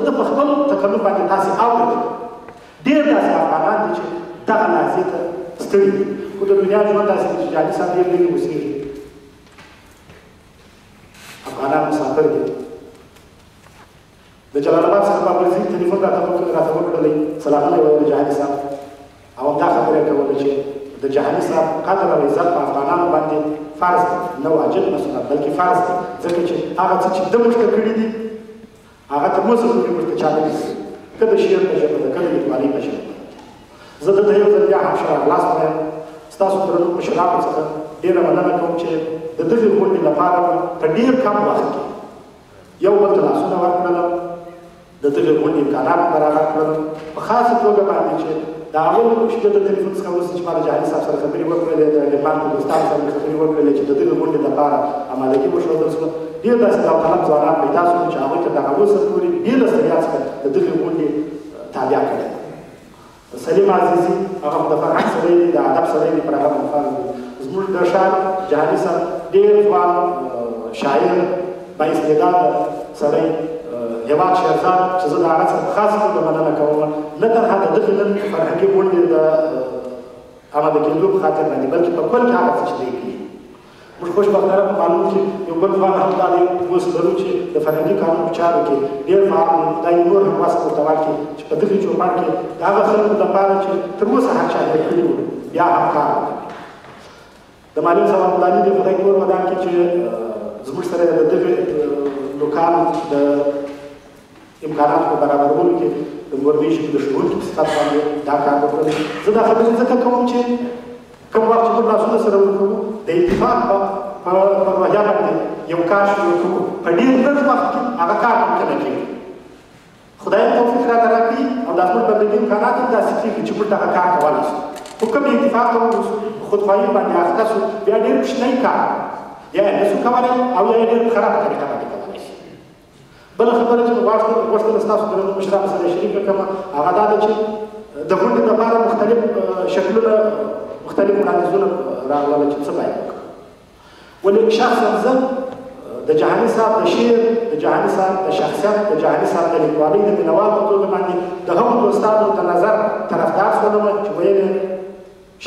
د په خپل تکلف باندې تاسې اورئ ډېر داسې افغانان دي چې دغه لحظې ته ستړي دي خو د دنیا ژوند داسې دی چې جهاني صاحب ډېر لرې اوسېږي افغانان مسافر دي د جلال آباد څخه بابرزي تلیفون راته وکړلی سلامونه یې ویل جهاني صاحب او همدا خبره یې کوله چې د جهاني صاحب قدر او عزت په افغانانو باندې فرض دی نه واجب نه سنت بلکې فرض دی ځکه چې هغه څه چې ده موږ ته کړي دي هغه تر اوسه پورې موږ ته چا نه دي که د شعر په ژبه ده که د لیکوالۍ په ژبه زه دلته یو ځل بیا هم ښه راغلاست وایم ستاسو درنو مشرانو څخه ډېره مننه کوم چې د دغې غونډې لپاره په ډېر کم وخت کې یو بل ته لاسونه ورکړل د دغې غونډې امکانات برابر کړل په خاصه توګه باندې چې د هغو شپې د تلیفون څخه وروسته چې ما د جهاني صاحب سره خبرې وکړلې د لبنان په دوستانو سره مې خبرې وکړلې چې د دغې غونډې لپاره امادګي وښودل شوه ډېر داسې داوطلب ځوانان پیدا شول چې هغوی ته دغه اوسه پورې بې له ستړیا څخه د دغې غونډې تابع کړی سلیم عزیزي هغه د فرهنګ سړی دی د ادب سړی دی پر هغه منفرد دی زموږ د ښار جهاني صاحب ډېر ځوان شاعر بااستعداده سړی هېواد شهرزاد چې زه د هغه څخه په خاصه توګه مننه کوم نه تنها د دغې نن فرهنګي غونډې د اماده کېدو په خاطر باندې بلکې په کل کې هغه څه چې دی کوي موږ خوشبختانه په معلوم کې یو بل ځوان هم دا دی اوس لرو چې د فرهنګي قانون په چارو کې ډېر فعال دی دا یې نور هم واسه ورته ورکړي چې په دغې چوپړ کې د هغه خلکو لپاره چې تر اوسه هر چا هېر کړي وو بیا هم کار وکړي د معلم صاحب عبدالعلي د خدای کور ودان کې چې زموږ سره د دغې لوکال د امکاناتو په برابرولو کې د مورنۍ ژبې د ښوونکي په صفت باندې دا کار وکړی زه دا خبرې ځکه کوم چې کوم وخت چې موږ لاسونه سره ورکوو د اتفاق په روحیه باندې یو کار شروع کوو په ډېر لږ وخت کې هغه کار ممکنه کېږي خدای توفیق راته راکړي او دا زموږ بندګي امکانات هم داسې کېږي چې موږ دغه کار کولی شو خو کوم اتفاق ته ورسو خودخواهي باندې اخته شو بیا ډېر کوچنی کار یا یې نسو کولی او یا یې ډېر په خرابه طریقه باندې کولی شي بله خبره چې غوښتل ستاسو درنو مشرانو سره شریکه کړم هغه دا ده چې د غونډې لپاره مختلف شکلونه مختلف وړاندیزونه راغلل چې څه باید وکړو ولې شخصا زه د جهاني صاحب د شعر د جهاني صاحب د شخصیت د جهاني صاحب د لیکوالۍ د مینوال په توګه باندې د هغو دوستانو د نظر طرفدار شولم چې ویل یې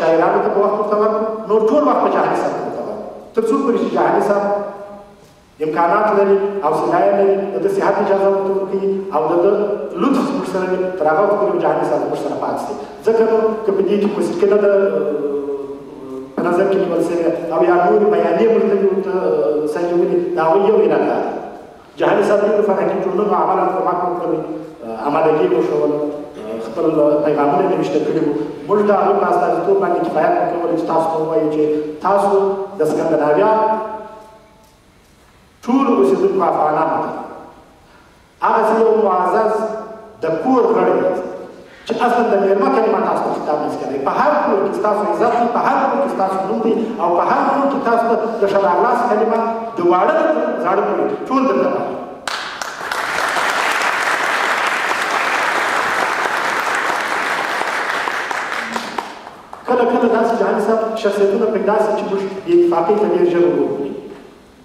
شاعرانو ته په وخت ورته ورکړو نور ټول وخت په جهاني صاحب ته ورته ورکړو تر څو پورې چې جهاني صاحب امکانات لري حوصله یې لري د ده صحت اجازه ورته ورکوي او د ده لطف زموږ سره وي تر هغه وخته پورې جهاني صاحب زموږ سره پاتې دی ځکه نو که په دې کې موسیقي نه ده په نظر کې نیول سوې او یا نورې بیانې موږ ته ورته سنجولي د هغوی یو اراده ده جهاني صاحب ډېرو فرهنګي ټولنو عملا کومک وکړی امادګي یې وښول خپل پیغامونه یې نوشته کړي وو موږ د هغوی په استازیتوب باندې کفایت وکړی چې تاسو ته ووایو چې تاسو د سکندناویا ټول اوسېدونکو افغانانو ته هغسې یو معزز د کور غړی چې اصلا د مېرمه کلمه تاسو ته خطاب نشي کولی په هر کور کې ستاسو عزت دی په هر کور کې ستاسو نوم دی او په هر کور کې تاسو ته د ښه راغلاست کلمه د واړه تر زاړه پورې ټول درته وایي کله کله داسې جهاني صاحب شخصیتونه پیدا شي چې موږ بې اتفاقۍ ته ډېر ژر وګورو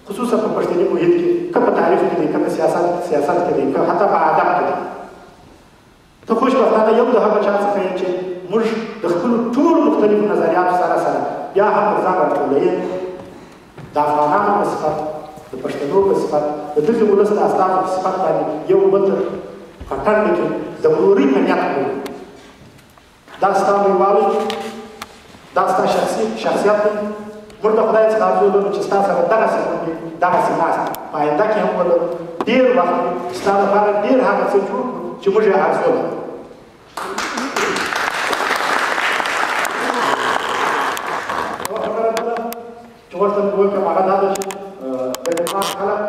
خصوصا په پښتني محیط کې که په تاریخ کې دی که په سیاست کې دی که حتی په ادب کې دی ته خوشبختانه یو د هغه چا څخه یې چې موږ د خپلو ټولو مختلفو نظریاتو سره سره بیا هم پر ځان راټولوي د افغانانو په صفت د پښتنو په صفت د دغې ولس د استازو په صفت باندې یو بل ته په ټنډه کې د ورورۍ په نیت کوو دا ستا لویوالی دا ستا شخصیت دی موږ د خدای څخه ارزو لرو چې ستا سره دغسې غونډې دغسې ناست په آینده کې هم ولرو ډېر وخت ستا لپاره ډېر هغه څه جوړ کړو چې موږ یې ارزو لرو یوه خبره بله چې ورته مې وکړم هغه دا ده چې د لبنان خلک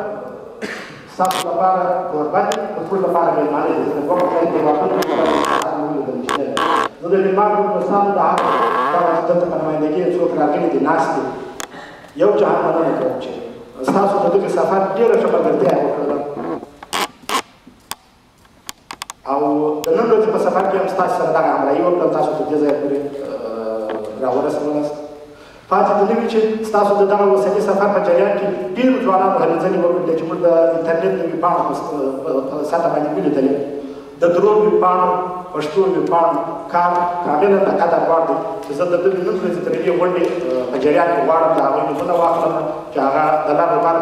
ستاسو لپاره کوربه دي د ټول لپاره مېلمانه دي د دوه مختلف هېوادونو لپاره ولیدل چې زه د لبنان د دوستانو د هغه دلته په نمایندګۍ څوک راغلي دي ناست دي یو جهان مننه کوم چې ستاسو د دغې سفر ډېره ښه ملګرتیا یې وکړله او د نن ورځې په سفر کې هم ستاسو سره دغه همراهي وکړل تاسو تر دې ځایه پورې راورسولست Poate de nimic ce stasul de dama Osănii Safar pe Gerian, că din ځوانانو هلځني وکړي چې موږ د انټرنیټ د ویبپاڼو په ساته باندې ولیدلې د درو ویبپاڼو پښتو ویبپاڼو کار کاملا د قدر وړ دی چې زه د دې نن ورځې تر دې غونډې په جریان کې غواړم د هغوی نومونه واخلم چې هغه د الله لپاره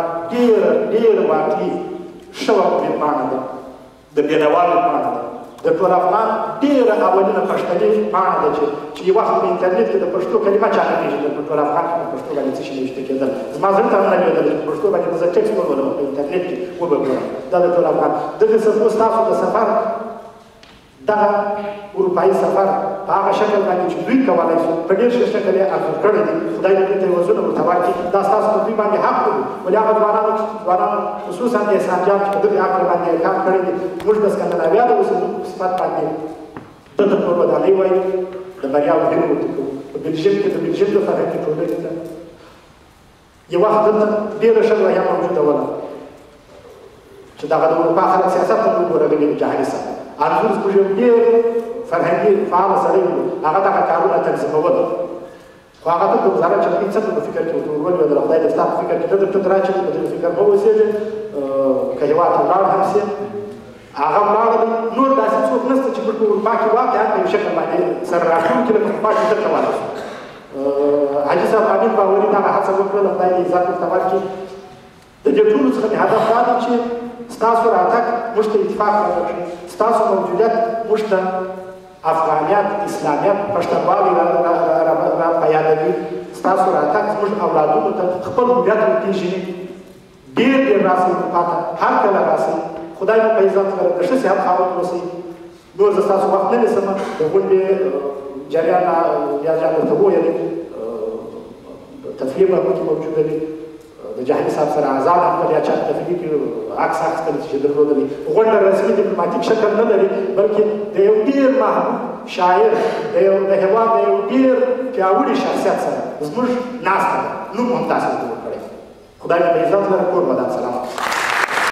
ډېره واقعي ښه ویبپاڼه ده د بېنوا ویبپاڼه ده د ټول افغان ډېره اولینه پښتني پاڼه ده چې یو وخت په انټرنیټ کې د پښتو کلمه چا نه پېژندل په ټول افغان کې په پښتو باندې څه شي نوشته کېدل زما زړه ته نه لوېدل چې په پښتو باندې زه ټکسټ ولولم په انټرنیټ کې وبګورم دا د ټول افغان دغه ستاسو د سفر دغه اروپایي سفر په هغه شکل باندې چې دوی کولی شو په ډېر ښه شکل یې انځور کړی دی خدای دې دوی ته وزرونه ورته ورکړي دا ستاسو په دوی باندې حق دی ولې هغه ځوانانو خصوصا د احسان جان چې په دغې عقل باندې یې کار کړی دی موږ د سکندناویا د اوسېدونکو په صفت باندې ده ته ټول ودانۍ وایي د بریاوو هیله ورته کوو په بلژیم کې د بلژیم د فرهنګي ټولنې ته یو وخت دلته ډېره ښه روحیه موجوده وه چې دغه د اروپا خلک سیاست ته وګورغلي جهاني صاحب انځور زموږ یو ډېر فرهنګي فعاله سړی و هغه دغه کارونه تنظیمول خو هغه ته د وزارت چوکۍ څنګه په فکر کې ورته ولوېدله خدای دې ستا په فکر کې نه درته راچوي په دغه فکر مه اوسېږې که هېواد ته ولاړ هم سې هغه ولاړل نور داسې څوک نشته چې موږ په اروپا کې واقعا په یو شکل باندې سره راټولکي لکه پخوا چې دلته والی شو حاجي صاحب امین باوري دغه هڅه وکړله خدای دې عزت ورته ورکړي د دې ټولو څخه مې هدف دا دی چې ستاسو راتګ موږ ته اتفاق راوکړي ستاسو موجودیت موږ ته افغانیت اسلامیت پښتونولي را په یادوي ستاسو راتګ زموږ اولادونو ته خپل هویت وپېژني ډېر راسئ اروپا ته هر کله راسئ خدای مو په عزت سره د ښه صحت خاوند اوسئ نور زه ستاسو وخت نه نیسم د غونډې جریان بیا ورته وویلې تفریح به پکې موجوده وي د جهاني صاحب سره آزاد هم بیا چا تفریح کې عکس اخیستل چې درلودلې غونډه رسمي ډیپلوماتیک شکل نه لري بلکې د یو ډېر محبوب شاعر د هېواد د یو ډېر پیاوړي شخصیت سره زموږ ناسته ده نوم هم تاسو ورته ورکړی خدای مو په عزت لره کور ودان سلامت